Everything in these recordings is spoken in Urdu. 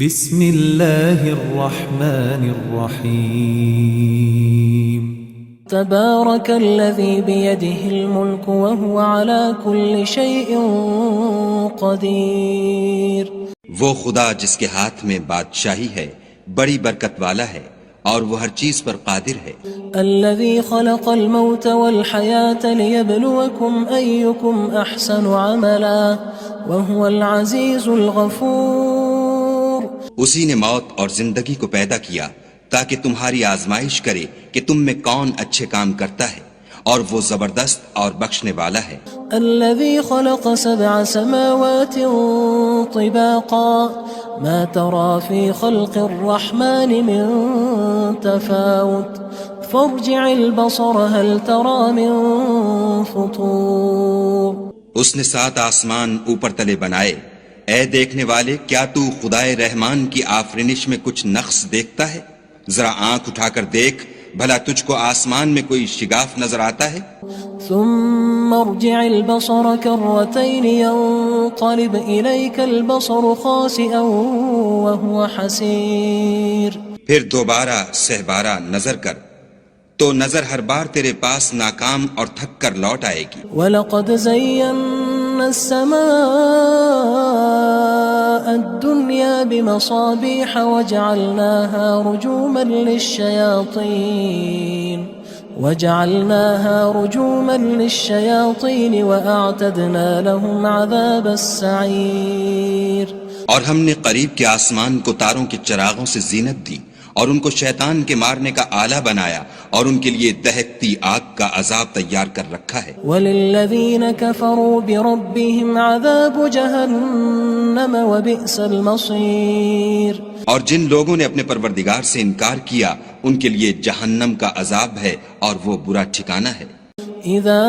بسم اللہ الرحمن الرحیم تبارك الذي بيده الملك وهو على كل شيء قدير. وہ خدا جس کے ہاتھ میں بادشاہی ہے بڑی برکت والا ہے اور وہ ہر چیز پر قادر ہے. الذي خلق الموت والحياة ليبلوكم أيكم أحسن عملا وهو العزيز الغفور. اسی نے موت اور زندگی کو پیدا کیا تاکہ تمہاری آزمائش کرے کہ تم میں کون اچھے کام کرتا ہے اور وہ زبردست اور بخشنے والا ہے. الذي خلق 7 سماوات طباقا ما ترى في خلق الرحمن من تفاوت فارجع البصر هل ترى من فطور. اس نے 7 آسمان اوپر تلے بنائے. اے دیکھنے والے کیا تو خدائے رحمان کی آفرینش میں کچھ نقص دیکھتا ہے؟ ذرا آنکھ اٹھا کر دیکھ بھلا تجھ کو آسمان میں کوئی شگاف نظر آتا ہے؟ ثم ارجع البصر كرتين ينقلب إليك البصر خاسئا وهو حسير. پھر دوبارہ سہبارہ نظر کر تو نظر ہر بار تیرے پاس ناکام اور تھک کر لوٹ آئے گی. وَلَقَدْ زَيَّنَّا السَّمَاءَ الدُّنْيَا بِمَصَابِيحَ وَجَعَلْنَاهَا رُجُومًا لِلشَّيَاطِينِ وَأَعْتَدْنَا لَهُمْ عَذَابَ السَّعِيرِ. اور ہم نے قریب کے آسمان کو تاروں کے چراغوں سے زینت دی اور ان کو شیطان کے مارنے کا آلہ بنایا اور ان کے لیے دہکتی آگ کا عذاب تیار کر رکھا ہے. وَلِلَّذِينَ كَفَرُوا بِرَبِّهِمْ عَذَابُ جَهَنَّمَ وَبِئْسَ الْمَصِيرُ. اور جن لوگوں نے اپنے پروردگار سے انکار کیا ان کے لیے جہنم کا عذاب ہے اور وہ برا ٹھکانہ ہے. اذا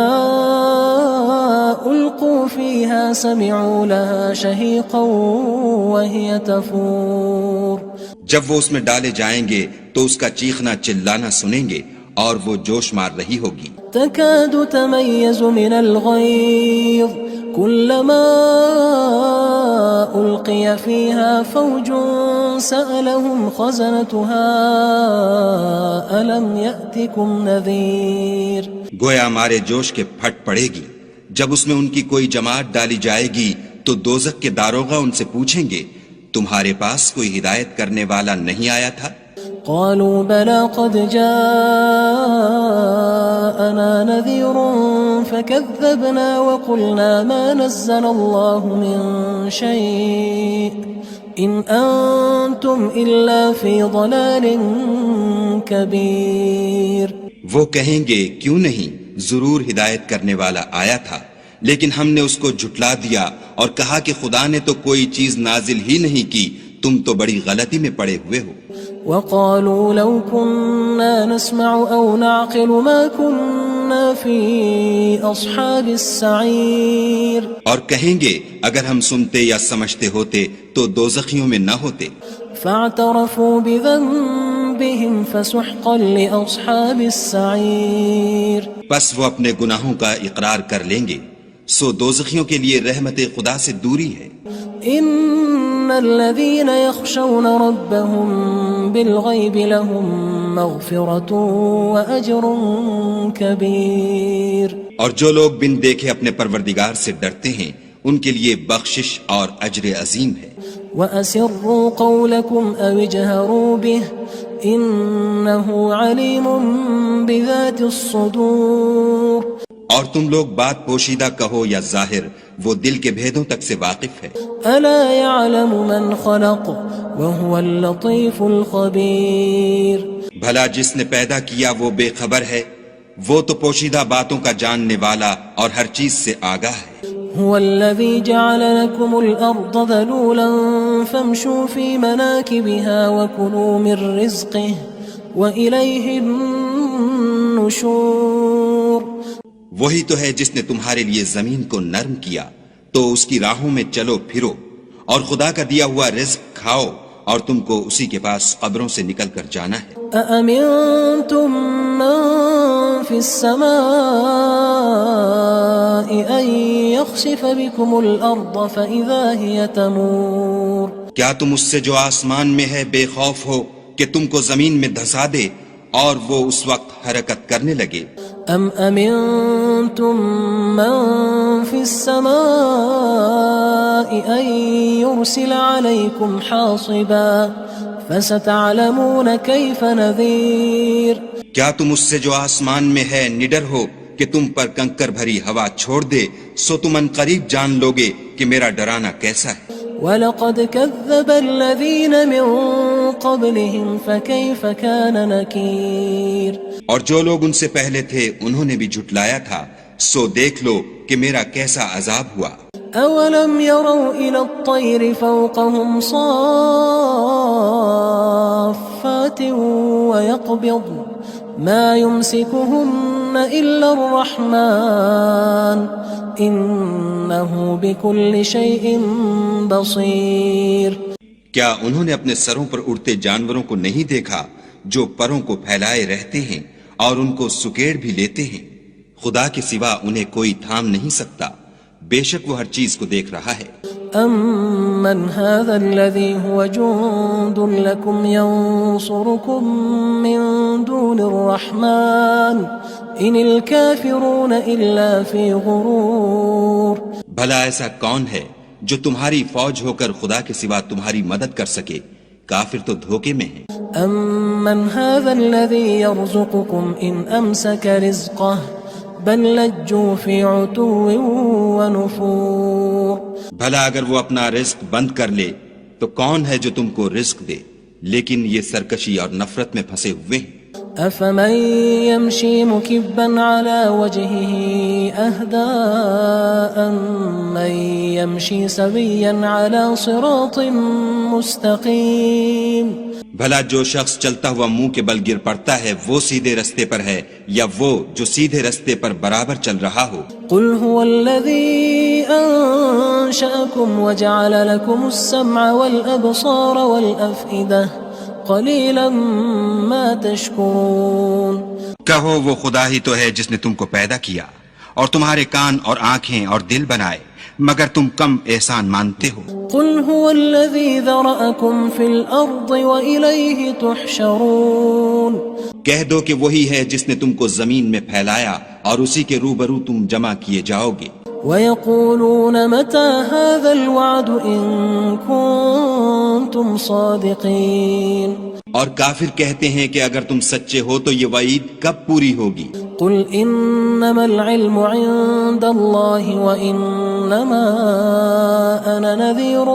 القوا فيها سمعوا لها شهيقا وهي تفور. جب وہ اس میں ڈالے جائیں گے تو اس کا چیخنا چلانا سنیں گے اور وہ جوش مار رہی ہوگی. تكاد تميز من الغيظ كلما ألقي فيها فوج سألهم خزنتها ألم يأتكم نذير. گویا مارے جوش کے پھٹ پڑے گی. جب اس میں ان کی کوئی جماعت ڈالی جائے گی تو دوزخ کے داروغہ ان سے پوچھیں گے تمہارے پاس کوئی ہدایت کرنے والا نہیں آیا تھا؟ قالوا بلى قد جاءنا نذير فكذبنا وقلنا ما نزل الله من شيء إن أنتم إلا في ضلال كبير. وہ کہیں گے کیوں نہیں، ضرور ہدایت کرنے والا آیا تھا لیکن ہم نے اس کو جھٹلا دیا اور کہا کہ خدا نے تو کوئی چیز نازل ہی نہیں کی، تم تو بڑی غلطی میں پڑے ہوئے ہو. وقالوا لو كنا نسمع أو نعقل ما كنا في أصحاب السعير. اور کہیں گے اگر ہم سنتے یا سمجھتے ہوتے تو دوزخیوں میں نہ ہوتے. فاعترفوا بذنبهم فسحقا لأصحاب السعير. پس وہ اپنے گناہوں کا اقرار کر لیں گے سو دوزخیوں کے لیے رحمت خدا سے دوری ہے. ان الذين يخشون ربهم بالغيب لهم مغفرة وأجر كبير. اور جو لوگ بن دیکھے اپنے پروردگار سے ڈرتے ہیں ان کے لیے بخشش اور اجر عظیم ہے. وَأَسِرُّوا قَوْلَكُمْ أَوِ اجْهَرُوا بِهِ إِنَّهُ عَلِيمٌ بِذَاتِ الصُّدُورِ. اور تم لوگ بات پوشیدہ کہو یا ظاہر وہ دل کے بھیدوں تک سے واقف ہے. أَلَا يَعْلَمُ مَنْ خَلَقَ وَهُوَ اللَّطِيفُ الْخَبِيرُ. بھلا جس نے پیدا کیا وہ بے خبر ہے، وہ تو پوشیدہ باتوں کا جاننے والا اور ہر چیز سے آگاہ ہے. هو الذي جعل لكم الأرض ذلولا فامشوا في مناكبها وكلوا من رزقه وإليه النشور. وہی تو ہے جس نے تمہارے لیے زمین کو نرم کیا تو اس کی راہوں میں چلو پھرو اور خدا کا دیا ہوا رزق کھاؤ اور تم کو اسی کے پاس قبروں سے نکل کر جانا ہے. أأمنتم من في السماء أن يخسف بكم الأرض فإذا هي تمور. کیا تم اس سے جو آسمان میں ہے بے خوف ہو کہ تم کو زمین میں دھسا دے اور وہ اس وقت حرکت کرنے لگے؟ ام امنتم من في السماء ان يرسل عليكم حاصبا فستعلمون كيف نذير کیا تم اس سے جو آسمان میں ہے نڈر ہو کہ تم پر کنکر بھری ہوا چھوڑ دے، سو تم ان قریب جان لوگے کہ میرا ڈرانا کیسا ہے۔ وَلَقَدْ كَذَّبَ الَّذِينَ مِن قَبْلِهِمْ فَكَيْفَ كَانَ نَكِيرٌ اور جو لوگ ان سے پہلے تھے انہوں نے بھی جھٹلایا تھا، سو دیکھ لو کہ میرا کیسا عذاب ہوا۔ أَوَلَمْ يَرَوْا إِلَى الطَّيْرِ فَوْقَهُمْ صَافَّاتٍ وَيَقْبِضْنَ مَا يُمْسِكُهُنَّ إِلَّا الرَّحْمَنُ إِنَّهُ بِكُلِّ شَيْءٍ بَصِيرٌ کیا انہوں نے اپنے سروں پر اڑتے جانوروں کو نہیں دیکھا جو پروں کو پھیلائے رہتے ہیں اور ان کو سکیڑ بھی لیتے ہیں؟ خدا کے سوا انہیں کوئی تھام نہیں سکتا، بے شک وہ ہر چیز کو دیکھ رہا ہے۔ أَمَّنْ هَذَا الَّذِي هُوَ جُندٌ لَكُمْ يَنصُرُكُم مِّن دُونِ الرَّحْمَنِ إِنِ الْكَافِرُونَ إِلَّا فِي غُرُورٍ بھلا ایسا کون ہے جو تمہاری فوج ہو کر خدا کے سوا تمہاری مدد کر سکے؟ کافر تو دھوکے میں ہیں۔ أَمَّنْ هَذَا الَّذِي يَرْزُقُكُمْ إِنْ أَمْسَكَ رِزْقَهُ بَلْ لَجُّوا فِي عُتُوٍّ وَنُفُورٍ بھلا اگر وہ اپنا رزق بند کر لے تو کون ہے جو تم کو رزق دے؟ لیکن یہ سرکشی اور نفرت میں پھنسے ہوئے ہیں۔ أَفَمَن يَمْشِي مُكِبًّا عَلَى وَجْهِهِ أَهْدَىٰ أَمَّن يَمْشِي سَوِيًّا عَلَى صِرَاطٍ مُّسْتَقِيمٍ بھلا جو شخص چلتا ہوا منہ کے بل گر پڑتا ہے وہ سیدھے رستے پر ہے یا وہ جو سیدھے رستے پر برابر چل رہا ہو؟ قُلْ هُوَ الَّذِي أَنشَأَكُمْ وَجَعَلَ لَكُمُ السَّمْعَ وَالْأَبْصَارَ وَالْأَفْئِدَةَ قَلِيلًا مَا تَشْكُرُونَ کہو وہ خدا ہی تو ہے جس نے تم کو پیدا کیا اور تمہارے کان اور آنکھیں اور دل بنائے، مگر تم کم احسان مانتے ہو۔ قُلْ هُوَ الَّذِي ذَرَأَكُمْ فِي الْأَرْضِ وَإِلَيْهِ تُحْشَرُونَ کہہ دو کہ وہی ہے جس نے تم کو زمین میں پھیلایا اور اسی کے روبرو تم جمع کیے جاؤ گے۔ وَيَقُولُونَ مَتَى هَذَا الْوَعْدُ إِن كُنتُمْ صَادِقِينَ اور کافر کہتے ہیں کہ اگر تم سچے ہو تو یہ وعید کب پوری ہوگی؟ قُلْ إِنَّمَا الْعِلْمُ عِندَ اللَّهِ وَإِنَّمَا أَنَا نَذِيرٌ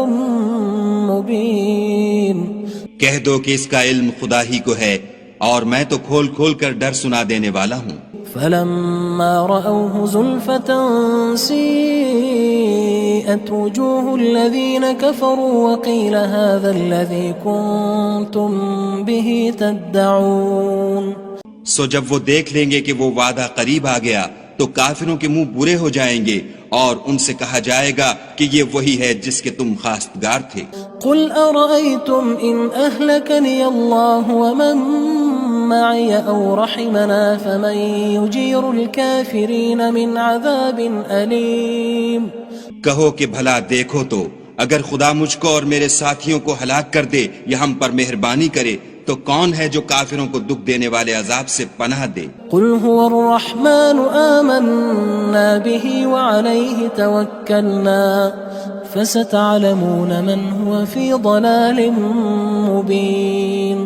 مُّبِينٌ کہہ دو کہ اس کا علم خدا ہی کو ہے اور میں تو کھول کھول کر ڈر سنا دینے والا ہوں۔ فَلَمَّا رَأَوْهُ زُلْفَةً سِيئَتْ وُجُوهُ الَّذِينَ كَفَرُوا وَقِيلَ هَذَا الَّذِي كُنتُم بِهِ تَدَّعُونَ سو جب وہ دیکھ لیں گے کہ وہ وعدہ قریب آ گیا تو کافروں کے منہ برے ہو جائیں گے اور ان سے کہا جائے گا کہ یہ وہی ہے جس کے تم خواستگار تھے۔ قُلْ أَرَأَيْتُمْ إِنْ أَهْلَكَنِيَ اللَّهُ وَمَن مَّعِيَ أَوْ رَحِمَنَا فَمَن يُجِيرُ الْكَافِرِينَ مِنْ عَذَابٍ أَلِيمٍ کہو کہ بھلا دیکھو تو اگر خدا مجھ کو اور میرے ساتھیوں کو ہلاک کر دے یا ہم پر مہربانی کرے تو کون ہے جو کافروں کو دکھ دینے والے عذاب سے پناہ دے؟ قُلْ هُوَ الرَّحْمَنُ آمَنَّا بِهِ وَعَلَيْهِ تَوَكَّلْنَا فَسَتَعْلَمُونَ مَنْ هُوَ فِي ضَلَالٍ مُّبِينٍ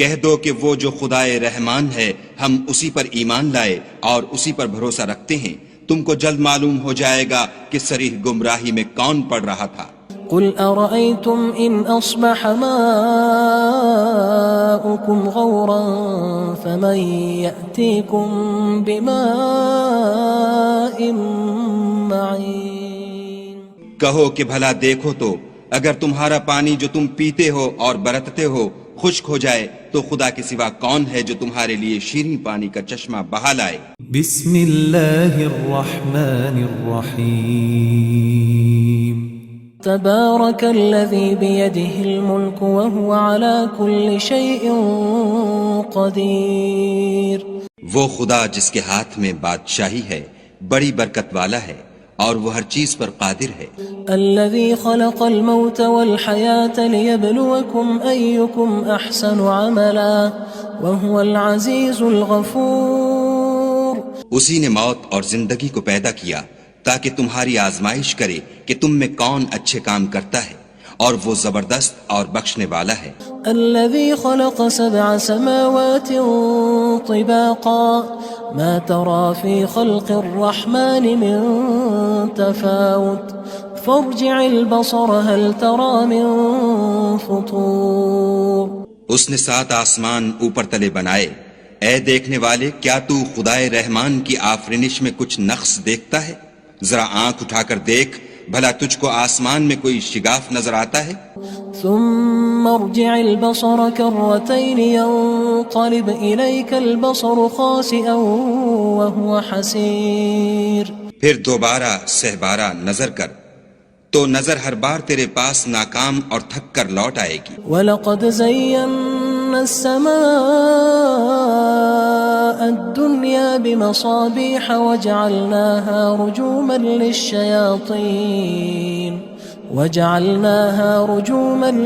کہہ دو کہ وہ جو خدائے رحمان ہے ہم اسی پر ایمان لائے اور اسی پر بھروسہ رکھتے ہیں، تم کو جلد معلوم ہو جائے گا کہ صریح گمراہی میں کون پڑ رہا تھا۔ قُلْ أَرَأَيْتُمْ إِنْ أَصْبَحَ مَاؤُكُمْ غَوْرًا فَمَن يَأْتِيكُم بِمَاءٍ مَّعِينٍ کہو کہ بھلا دیکھو تو اگر تمہارا پانی جو تم پیتے ہو اور برتتے ہو خشک ہو جائے تو خدا کے سوا کون ہے جو تمہارے لیے شیریں پانی کا چشمہ بہا لائے؟ بسم اللہ الرحمن الرحیم تبارك الذي بيده الملك وهو على كل شيء قدير وہ خدا جس کے ہاتھ میں بادشاہی ہے بڑی برکت والا ہے اور وہ ہر چیز پر قادر ہے. الذي خلق الموت والحياة ليبلوكم أيكم أحسن عملا وهو العزيز الغفور. اسی نے موت اور زندگی کو پیدا کیا تاکہ تمہاری آزمائش کرے کہ تم میں کون اچھے کام کرتا ہے، اور وہ زبردست اور بخشنے والا ہے. الذي خلق 7 سماوات طباقا ما ترى في خلق الرحمن من تفاوت فارجع البصر هل ترى من فطور. اس نے 7 آسمان اوپر تلے بنائے. اے دیکھنے والے، کیا تو خدائے رحمان کی آفرینش میں کچھ نقص دیکھتا ہے؟ ذرا آنکھ اٹھا کر دیکھ، بھلا تجھ کو آسمان میں کوئی شگاف نظر آتا ہے؟ ثم ارجع البصر كرتين ينقلب إليك البصر خاسئا وهو حسير. پھر دوبارہ سہبارہ نظر کر تو نظر ہر بار تیرے پاس ناکام اور تھک کر لوٹ آئے گی. وَلَقَدْ زَيَّنَّا السَّمَاءَ الدُّنْيَا بِمَصَابِيحَ وَجَعَلْنَاهَا رُجُومًا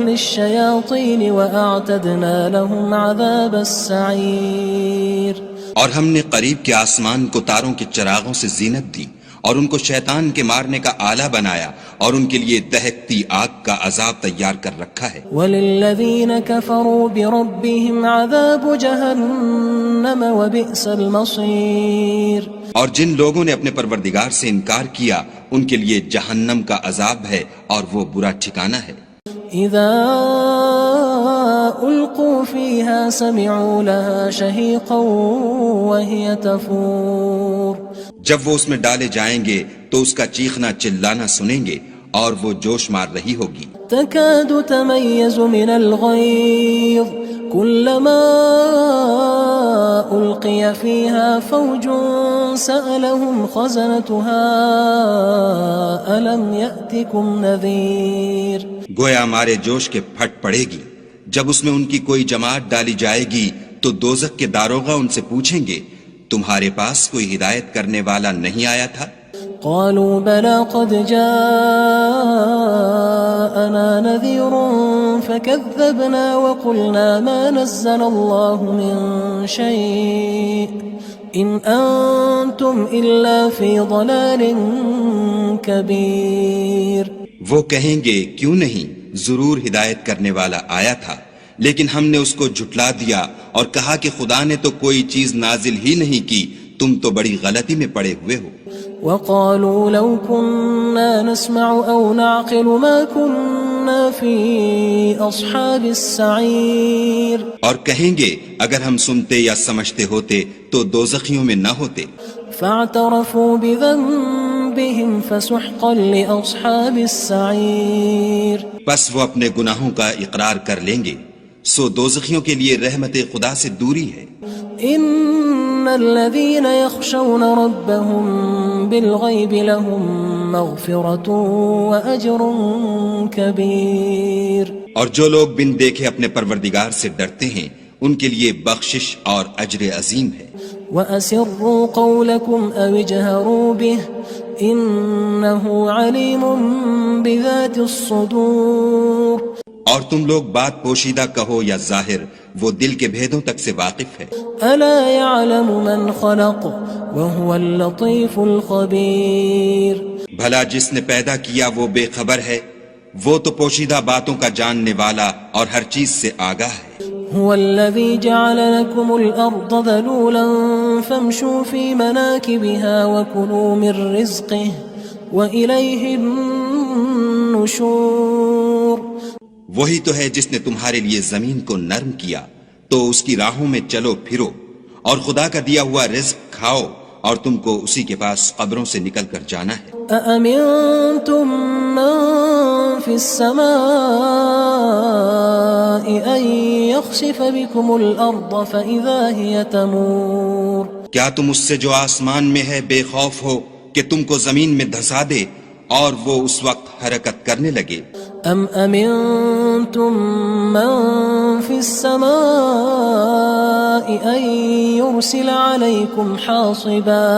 لِلشَّيَاطِينِ وَأَعْتَدْنَا لَهُمْ عَذَابَ السَّعِيرِ. اور ہم نے قریب کے آسمان کو تاروں کے چراغوں سے زینت دی اور ان کو شیطان کے مارنے کا آلہ بنایا اور ان کے لیے دہکتی آگ کا عذاب تیار کر رکھا ہے. وَلِلَّذِينَ كَفَرُوا بِرَبِّهِمْ عَذَابُ جَهَنَّمَ وَبِئْسَ الْمَصِيرُ. اور جن لوگوں نے اپنے پروردگار سے انکار کیا ان کے لیے جہنم کا عذاب ہے اور وہ برا ٹھکانہ ہے. اذا القوا فيها سمعوا لها شهيقا وهي تفور. جب وہ اس میں ڈالے جائیں گے تو اس کا چیخنا چلانا سنیں گے اور وہ جوش مار رہی ہوگی. تكاد تميز من الغيظ كلما ألقي فيها فوج سألهم خزنتها ألم يأتكم نذير. گویا ہمارے جوش کے پھٹ پڑے گی. جب اس میں ان کی کوئی جماعت ڈالی جائے گی تو دوزخ کے داروغہ ان سے پوچھیں گے تمہارے پاس کوئی ہدایت کرنے والا نہیں آیا تھا؟ قالوا بلى قد جاءنا نذير فكذبنا وقلنا ما نزل الله من شيء إن أنتم إلا في ضلال كبير. وہ کہیں گے کیوں نہیں، ضرور ہدایت کرنے والا آیا تھا، لیکن ہم نے اس کو جھٹلا دیا اور کہا کہ خدا نے تو کوئی چیز نازل ہی نہیں کی، تم تو بڑی غلطی میں پڑے ہوئے ہو. وقالوا لو كنا نسمع أو نعقل ما كنا في أصحاب السعير. اور کہیں گے اگر ہم سنتے یا سمجھتے ہوتے تو دوزخیوں میں نہ ہوتے. فاعترفوا بذنبهم فسحقا لأصحاب السعير. بس وہ اپنے گناہوں کا اقرار کر لیں گے، سو دوزخیوں کے لیے رحمت خدا سے دوری ہے. ان الذين يخشون ربهم بالغيب لهم مغفرة واجر كبير. اور جو لوگ بن دیکھے اپنے پروردگار سے ڈرتے ہیں ان کے لیے بخشش اور اجر عظیم ہے. واسروا قولكم او اجهروا به انه عليم بذات الصدور. اور تم لوگ بات پوشیدہ کہو یا ظاہر، وہ دل کے بھیدوں تک سے واقف ہے. الا يعلم من خلق وهو اللطيف الخبير. بھلا جس نے پیدا کیا وہ بے خبر ہے، وہ تو پوشیدہ باتوں کا جاننے والا اور ہر چیز سے آگاہ ہے. هو الذي جعل لكم الأرض ذلولا فامشوا في مناكبها وكلوا من رزقه وإليه النشور. وہی تو ہے جس نے تمہارے لیے زمین کو نرم کیا تو اس کی راہوں میں چلو پھرو اور خدا کا دیا ہوا رزق کھاؤ اور تم کو اسی کے پاس قبروں سے نکل کر جانا ہے. أأمنتم من في السماء أن يخسف بكم الأرض فإذا هي تمور. کیا تم اس سے جو آسمان میں ہے بے خوف ہو کہ تم کو زمین میں دھسا دے اور وہ اس وقت حرکت کرنے لگے؟ ام امنتم من في السماء ان يرسل عليكم حاصبا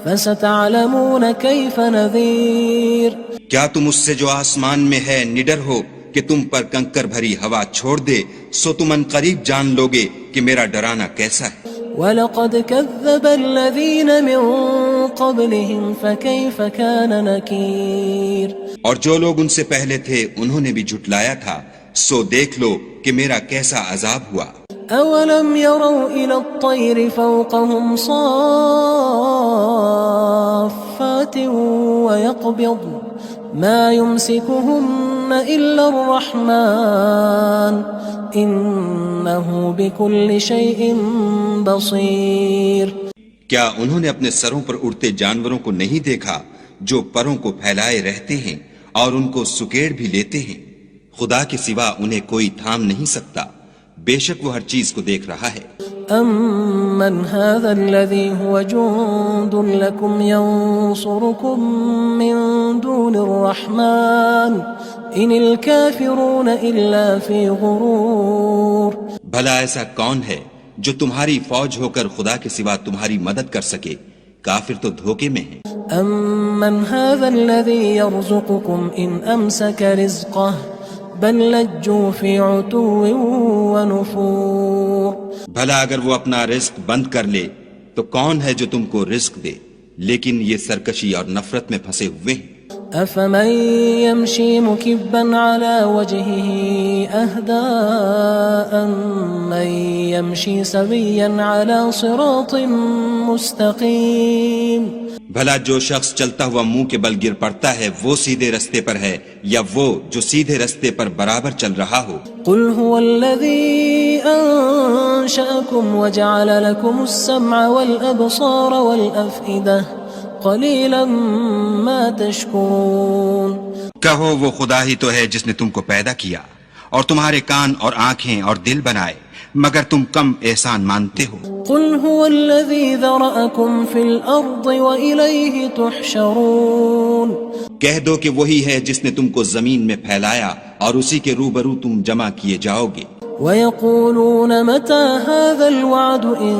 فستعلمون كيف نذير کیا تم اس سے جو آسمان میں ہے نڈر ہو کہ تم پر کنکر بھری ہوا چھوڑ دے، سو تم ان قریب جان لوگے کہ میرا ڈرانا کیسا ہے۔ وَلَقَدْ كَذَّبَ الَّذِينَ مِن قَبْلِهِمْ فَكَيْفَ كَانَ نَكِيرٌ اور جو لوگ ان سے پہلے تھے انہوں نے بھی جھٹلایا تھا، سو دیکھ لو کہ میرا کیسا عذاب ہوا۔ أَوَلَمْ يَرَوْا إِلَى الطَّيْرِ فَوْقَهُمْ صَافَّاتٍ وَيَقْبِضْنَ مَا يُمْسِكُهُنَّ إِلَّا الرَّحْمَنُ إِنَّهُ بِكُلِّ شَيْءٍ بَصِيرٌ کیا انہوں نے اپنے سروں پر اڑتے جانوروں کو نہیں دیکھا جو پروں کو پھیلائے رہتے ہیں اور ان کو سکیڑ بھی لیتے ہیں؟ خدا کے سوا انہیں کوئی تھام نہیں سکتا، بے شک وہ ہر چیز کو دیکھ رہا ہے۔ أَمَّنْ هَذَا الَّذِي هُوَ جُندٌ لَكُمْ يَنصُرُكُم مِّن دُونِ الرَّحْمَنِ إِنِ الْكَافِرُونَ إِلَّا فِي غُرُورٍ بھلا ایسا کون ہے جو تمہاری فوج ہو کر خدا کے سوا تمہاری مدد کر سکے؟ کافر تو دھوکے میں ہیں۔ أَمَّنْ هَذَا الَّذِي يَرْزُقُكُمْ إِنْ أَمْسَكَ رِزْقَهُ بَل لَجُّوا فِي عُتُوٍّ وَنُفُورٍ بھلا اگر وہ اپنا رزق بند کر لے تو کون ہے جو تم کو رزق دے؟ لیکن یہ سرکشی اور نفرت میں پھنسے ہوئے ہیں۔ أَفَمَن يَمْشِي مُكِبًّا عَلَى وَجْهِهِ أَهْدَىٰ أَمَّن يَمْشِي سَوِيًّا عَلَى صِرَاطٍ مُّسْتَقِيمٍ بھلا جو شخص چلتا ہوا منہ کے بل گر پڑتا ہے وہ سیدھے رستے پر ہے یا وہ جو سیدھے رستے پر برابر چل رہا ہو؟ قُلْ هُوَ الَّذِي أَنشَأَكُمْ وَجَعَلَ لَكُمُ السَّمْعَ وَالْأَبْصَارَ وَالْأَفْئِدَةَ قَلِيلًا مَا تَشْكُرُونَ کہو وہ خدا ہی تو ہے جس نے تم کو پیدا کیا اور تمہارے کان اور آنکھیں اور دل بنائے، مگر تم کم احسان مانتے ہو۔ قُلْ هُوَ الَّذِي ذَرَأَكُمْ فِي الْأَرْضِ وَإِلَيْهِ تُحْشَرُونَ کہہ دو کہ وہی ہے جس نے تم کو زمین میں پھیلایا اور اسی کے روبرو تم جمع کیے جاؤ گے۔ وَيَقُولُونَ مَتَى هَذَا الْوَعْدُ إِن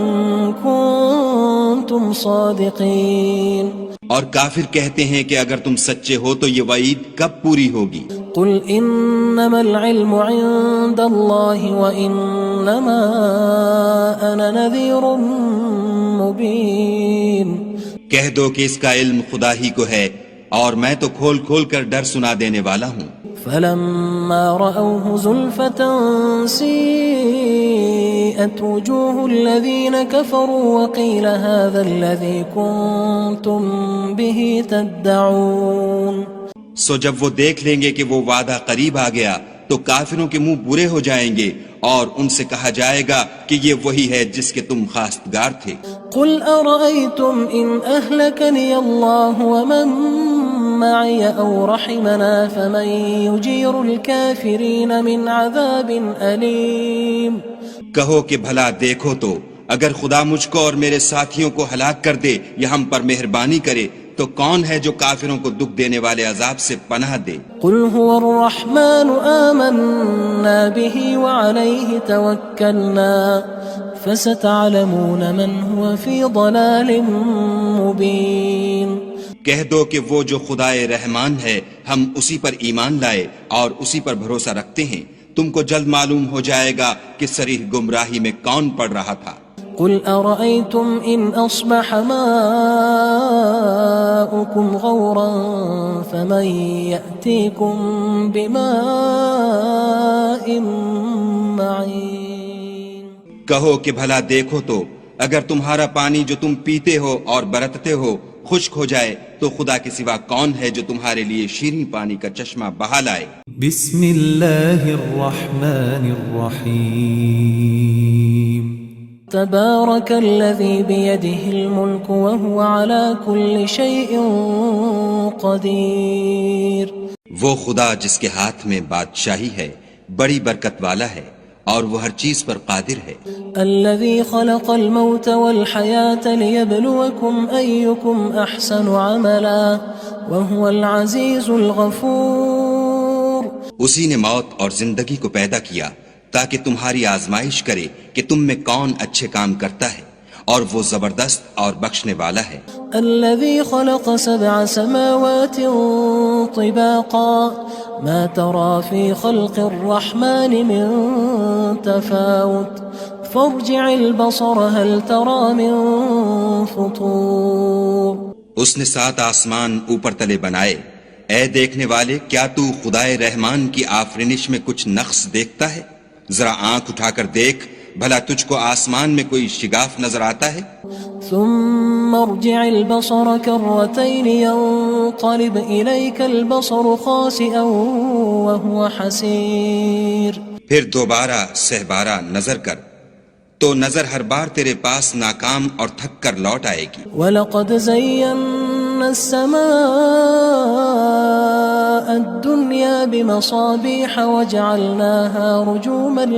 كُنتُمْ صَادِقِينَ اور کافر کہتے ہیں کہ اگر تم سچے ہو تو یہ وعید کب پوری ہوگی؟ قُلْ إِنَّمَا الْعِلْمُ عِندَ اللَّهِ وَإِنَّمَا أَنَا نَذِيرٌ مُّبِينٌ کہہ دو کہ اس کا علم خدا ہی کو ہے اور میں تو کھول کھول کر ڈر سنا دینے والا ہوں۔ فَلَمَّا رَأَوْهُ زُلْفَةً سِيئَتْ وُجُوهُ الَّذِينَ كَفَرُوا وَقِيلَ هَذَا الَّذِي كُنتُم بِهِ تَدَّعُونَ سو جب وہ دیکھ لیں گے کہ وہ وعدہ قریب آ گیا تو کافروں کے منہ برے ہو جائیں گے اور ان سے کہا جائے گا کہ یہ وہی ہے جس کے تم خواستگار تھے۔ قُلْ أَرَأَيْتُمْ إِنْ أَهْلَكَنِيَ اللَّهُ وَمَن مَّعِيَ أَوْ رَحِمَنَا فَمَن يُجِيرُ الْكَافِرِينَ مِنْ عَذَابٍ أَلِيمٍ کہو کہ بھلا دیکھو تو اگر خدا مجھ کو اور میرے ساتھیوں کو ہلاک کر دے یا ہم پر مہربانی کرے تو کون ہے جو کافروں کو دکھ دینے والے عذاب سے پناہ دے؟ قُلْ هُوَ الرَّحْمَنُ آمَنَّا بِهِ وَعَلَيْهِ تَوَكَّلْنَا فَسَتَعْلَمُونَ مَنْ هُوَ فِي ضَلَالٍ مُّبِينٍ کہہ دو کہ وہ جو خدائے رحمان ہے ہم اسی پر ایمان لائے اور اسی پر بھروسہ رکھتے ہیں، تم کو جلد معلوم ہو جائے گا کہ صریح گمراہی میں کون پڑ رہا تھا۔ قُلْ أَرَأَيْتُمْ إِنْ أَصْبَحَ مَاؤُكُمْ غَوْرًا فَمَن يَأْتِيكُم بِمَاءٍ مَّعِينٍ کہو کہ بھلا دیکھو تو اگر تمہارا پانی جو تم پیتے ہو اور برتتے ہو خشک ہو جائے تو خدا کے سوا کون ہے جو تمہارے لیے شیریں پانی کا چشمہ بہا لائے؟ بسم اللہ الرحمن الرحیم تبارك الذي بيده الملك وهو على كل شيء قدير وہ خدا جس کے ہاتھ میں بادشاہی ہے بڑی برکت والا ہے اور وہ ہر چیز پر قادر ہے۔ الذي خلق الموت والحياة ليبلوكم أيكم أحسن عملا وهو العزيز الغفور اسی نے موت اور زندگی کو پیدا کیا تاکہ تمہاری آزمائش کرے کہ تم میں کون اچھے کام کرتا ہے، اور وہ زبردست اور بخشنے والا ہے۔ الذي خلق 7 سماوات طباقا ما ترى في خلق الرحمن من تفاوت فارجع البصر هل ترى من فطور۔ اس نے 7 آسمان اوپر تلے بنائے، اے دیکھنے والے کیا تو خدائے رحمان کی آفرینش میں کچھ نقص دیکھتا ہے؟ ذرا آنکھ اٹھا کر دیکھ، بھلا تجھ کو آسمان میں کوئی شگاف نظر آتا ہے؟ ثم ارجع البصر كرتين ينقلب إليك البصر خاسئا وهو حسير۔ پھر دوبارہ سہبارہ نظر کر تو نظر ہر بار تیرے پاس ناکام اور تھک کر لوٹ آئے گی۔ وَلَقَدْ زَيَّنَّا السَّمَاءَ الدُّنْيَا بِمَصَابِيحَ وَجَعَلْنَاهَا رُجُومًا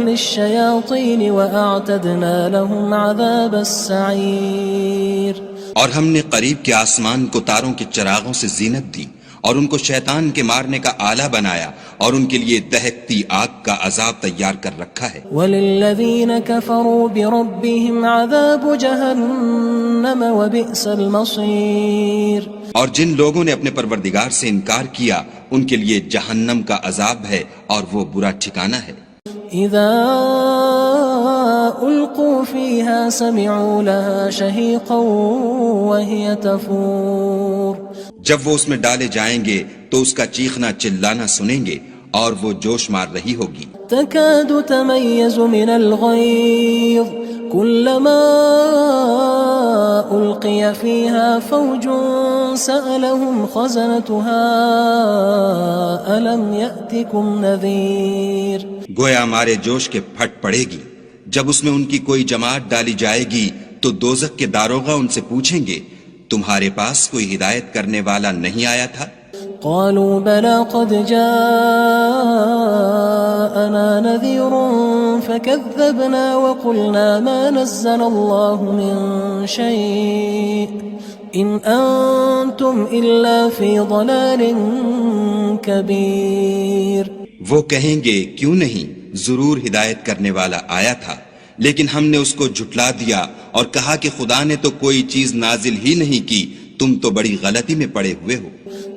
لِلشَّيَاطِينِ وَأَعْتَدْنَا لَهُمْ عَذَابَ السَّعِيرِ۔ اور ہم نے قریب کے آسمان کو تاروں کے چراغوں سے زینت دی اور ان کو شیطان کے مارنے کا آلہ بنایا اور ان کے لیے دہکتی آگ کا عذاب تیار کر رکھا ہے۔ وَلِلَّذِينَ كَفَرُوا بِرَبِّهِمْ عَذَابُ جَهَنَّمَ وَبِئْسَ الْمَصِيرُ۔ اور جن لوگوں نے اپنے پروردگار سے انکار کیا ان کے لیے جہنم کا عذاب ہے اور وہ برا ٹھکانہ ہے۔ اذا القوا فيها سمعوا لها شهيقا وهي تفور۔ جب وہ اس میں ڈالے جائیں گے تو اس کا چیخنا چلانا سنیں گے اور وہ جوش مار رہی ہوگی۔ تكاد تميز من الغيظ كلما ألقي فيها فوج سألهم خزنتها ألم يأتكم نذير۔ گویا ہمارے جوش کے پھٹ پڑے گی جب اس میں ان کی کوئی جماعت ڈالی جائے گی تو دوزخ کے داروغہ ان سے پوچھیں گے تمہارے پاس کوئی ہدایت کرنے والا نہیں آیا تھا؟ قالوا بلى قد جاءنا نذير فكذبنا وقلنا ما نزل الله من شيء إن أنتم إلا في ضلال كبير۔ وہ کہیں گے کیوں نہیں، ضرور ہدایت کرنے والا آیا تھا، لیکن ہم نے اس کو جھٹلا دیا اور کہا کہ خدا نے تو کوئی چیز نازل ہی نہیں کی، تم تو بڑی غلطی میں پڑے ہوئے ہو۔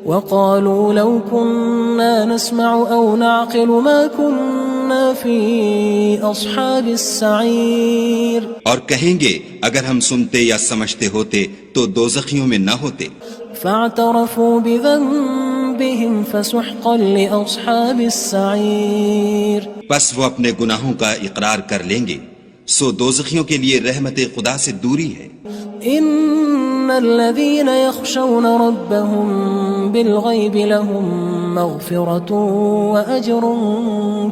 وقالوا لو كنا نسمع أو نعقل ما كنا في أصحاب السعير۔ اور کہیں گے اگر ہم سنتے یا سمجھتے ہوتے تو دوزخیوں میں نہ ہوتے۔ فاعترفوا بذنبهم فسحقا لأصحاب السعير۔ پس وہ اپنے گناہوں کا اقرار کر لیں گے، سو دوزخیوں کے لیے رحمت خدا سے دوری ہے۔ ان الذين يخشون ربهم بالغيب لهم مغفرة واجر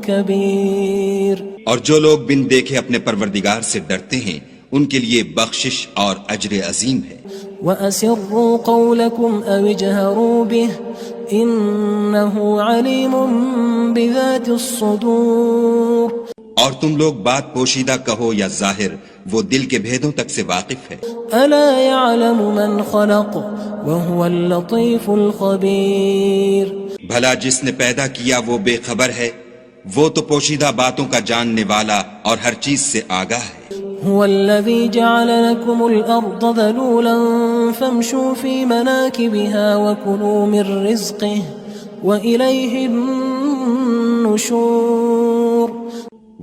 كبير۔ اور جو لوگ بن دیکھے اپنے پروردگار سے ڈرتے ہیں ان کے لیے بخشش اور اجر عظیم ہے۔ وَأَسِرُّوا قَوْلَكُمْ أَوِ اجْهَرُوا بِهِ إِنَّهُ عَلِيمٌ بِذَاتِ الصُّدُورِ۔ اور تم لوگ بات پوشیدہ کہو یا ظاہر، وہ دل کے بھیدوں تک سے واقف ہے۔ أَلَا يَعْلَمُ مَنْ خَلَقَ وَهُوَ اللَّطِيفُ الْخَبِيرُ۔ بھلا جس نے پیدا کیا وہ بے خبر ہے، وہ تو پوشیدہ باتوں کا جاننے والا اور ہر چیز سے آگاہ ہے۔ هو الذي جعل لكم الأرض ذلولا فامشوا في مناكبها وكلوا من رزقه وإليه النشور۔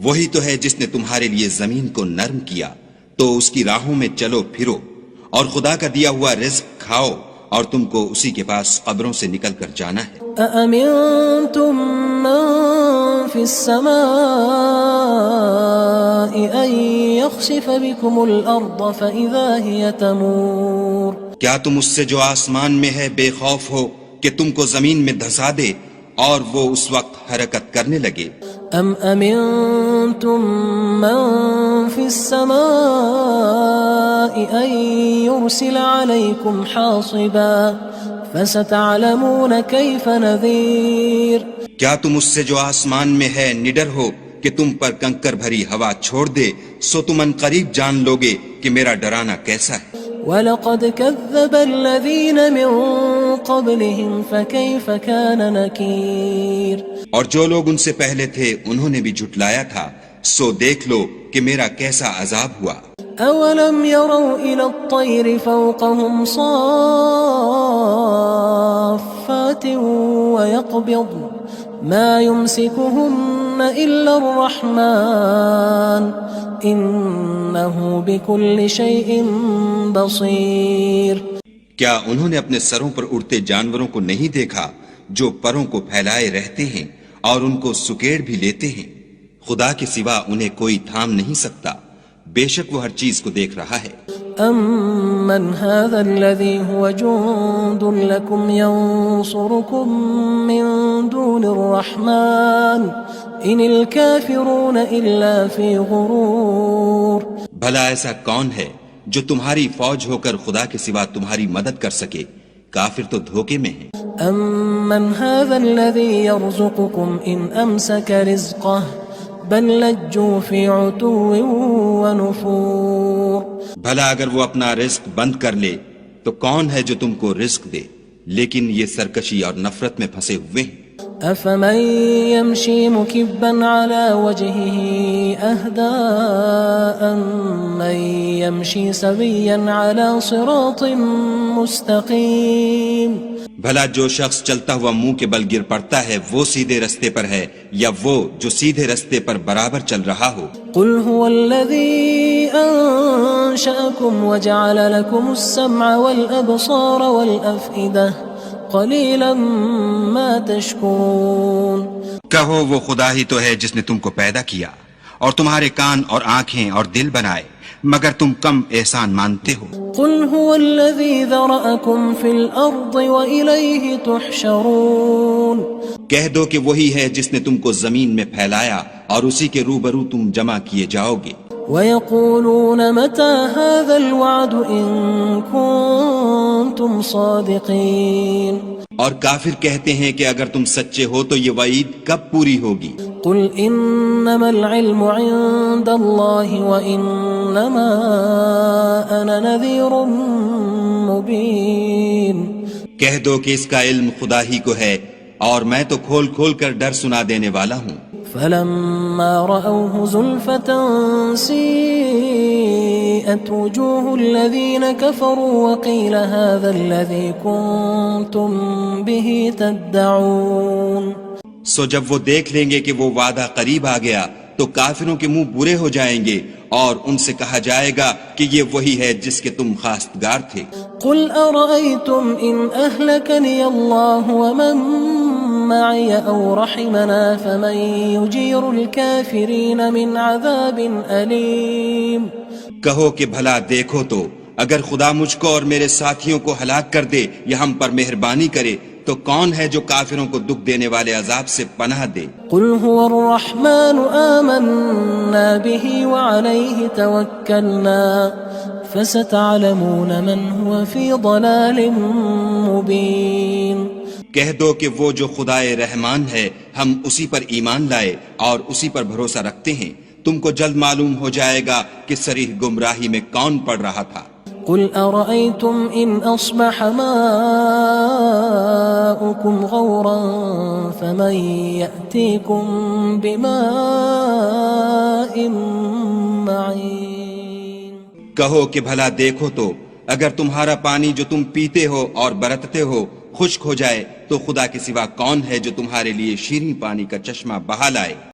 وہی تو ہے جس نے تمہارے لیے زمین کو نرم کیا تو اس کی راہوں میں چلو پھرو اور خدا کا دیا ہوا رزق کھاؤ اور تم کو اسی کے پاس قبروں سے نکل کر جانا ہے۔ أأمنتم من في السماء أن يخسف بكم الأرض فإذا هي تمور۔ کیا تم اس سے جو آسمان میں ہے بے خوف ہو کہ تم کو زمین میں دھسا دے اور وہ اس وقت حرکت کرنے لگے؟ ام امنتم من في السماء ان يرسل عليكم حاصبا فستعلمون كيف نذير۔ کیا تم اس سے جو آسمان میں ہے نڈر ہو کہ تم پر کنکر بھری ہوا چھوڑ دے، سو تم ان قریب جان لوگے کہ میرا ڈرانا کیسا ہے۔ وَلَقَدْ كَذَّبَ الَّذِينَ مِن قبلهم فكيف كان نكير اور جو لوگ ان سے پہلے تھے انہوں نے بھی جھٹلایا تھا، سو دیکھ لو کہ میرا کیسا عذاب ہوا۔ أولم يروا إلى الطير فوقهم صافات ويقبض ما يمسكهن إلا الرحمن إنه بكل شيء بصير۔ کیا انہوں نے اپنے سروں پر اڑتے جانوروں کو نہیں دیکھا جو پروں کو پھیلائے رہتے ہیں اور ان کو سکیڑ بھی لیتے ہیں؟ خدا کے سوا انہیں کوئی تھام نہیں سکتا، بے شک وہ ہر چیز کو دیکھ رہا ہے۔ أَمَّنْ هَذَا الَّذِي هُوَ جُندٌ لَكُمْ يَنصُرُكُم مِّن دُونِ الرَّحْمَٰنِ إِنِ الْكَافِرُونَ إِلَّا فِي غُرُورٍ۔ بھلا ایسا کون ہے جو تمہاری فوج ہو کر خدا کے سوا تمہاری مدد کر سکے؟ کافر تو دھوکے میں ہیں۔ أَمَّنْ هَذَا الَّذِي يَرْزُقُكُمْ إِنْ أَمْسَكَ رِزْقَهُ بل لجوا فی عتو ونفور۔ بھلا اگر وہ اپنا رزق بند کر لے تو کون ہے جو تم کو رزق دے، لیکن یہ سرکشی اور نفرت میں پھنسے ہوئے ہیں۔ افمن يمشي مكبا على وجهه اهدى أمن يمشي سويا على صراط مستقيم۔ بھلا جو شخص چلتا ہوا منہ کے بل گر پڑتا ہے وہ سیدھے رستے پر ہے یا وہ جو سیدھے رستے پر برابر چل رہا ہو؟ قل هو الذي أنشأكم وجعل لكم السمع والأبصار والأفئدة قلیلا ما تشکرون۔ کہو وہ خدا ہی تو ہے جس نے تم کو پیدا کیا اور تمہارے کان اور آنکھیں اور دل بنائے، مگر تم کم احسان مانتے ہو۔ قل هو الذی ذرأکم فی الارض وإلیہ تحشرون۔ کہہ دو کہ وہی ہے جس نے تم کو زمین میں پھیلایا اور اسی کے روبرو تم جمع کیے جاؤ گے۔ وَيَقُولُونَ مَتَى هَذَا الْوَعْدُ إِن كُنتُمْ صَادِقِينَ۔ اور کافر کہتے ہیں کہ اگر تم سچے ہو تو یہ وعید کب پوری ہوگی؟ قُلْ إِنَّمَا الْعِلْمُ عِندَ اللَّهِ وَإِنَّمَا أَنَا نَذِيرٌ مُبِينٌ۔ کہہ دو کہ اس کا علم خدا ہی کو ہے اور میں تو کھول کھول کر ڈر سنا دینے والا ہوں۔ فلما رأوه زلفة سيئت وجوه الذين كفروا وقيل هذا الذي كنتم به تدعون۔ سو جب وہ دیکھ لیں گے کہ وہ وعدہ قریب آ گیا تو کافروں کے منہ برے ہو جائیں گے اور ان سے کہا جائے گا کہ یہ وہی ہے جس کے تم خواستگار تھے۔ قل أرأيتم إن أهلكني الله ومن معي أو رحمنا فمن يجير الكافرين من عذاب أليم۔ کہو کہ بھلا دیکھو تو اگر خدا مجھ کو اور میرے ساتھیوں کو ہلاک کر دے یا ہم پر مہربانی کرے تو کون ہے جو کافروں کو دکھ دینے والے عذاب سے پناہ دے؟ قل هو الرحمن آمنا به وعليه توكلنا فستعلمون من هو في ضلال مبين۔ کہہ دو کہ وہ جو خدائے رحمان ہے ہم اسی پر ایمان لائے اور اسی پر بھروسہ رکھتے ہیں، تم کو جلد معلوم ہو جائے گا کہ صریح گمراہی میں کون پڑ رہا تھا۔ قل أرأيتم إن أصبح ماؤكم غورا فمن يأتيكم بماء معين۔ کہو کہ بھلا دیکھو تو اگر تمہارا پانی جو تم پیتے ہو اور برتتے ہو خشک ہو جائے تو خدا کے سوا کون ہے جو تمہارے لیے شیریں پانی کا چشمہ بہا لائے؟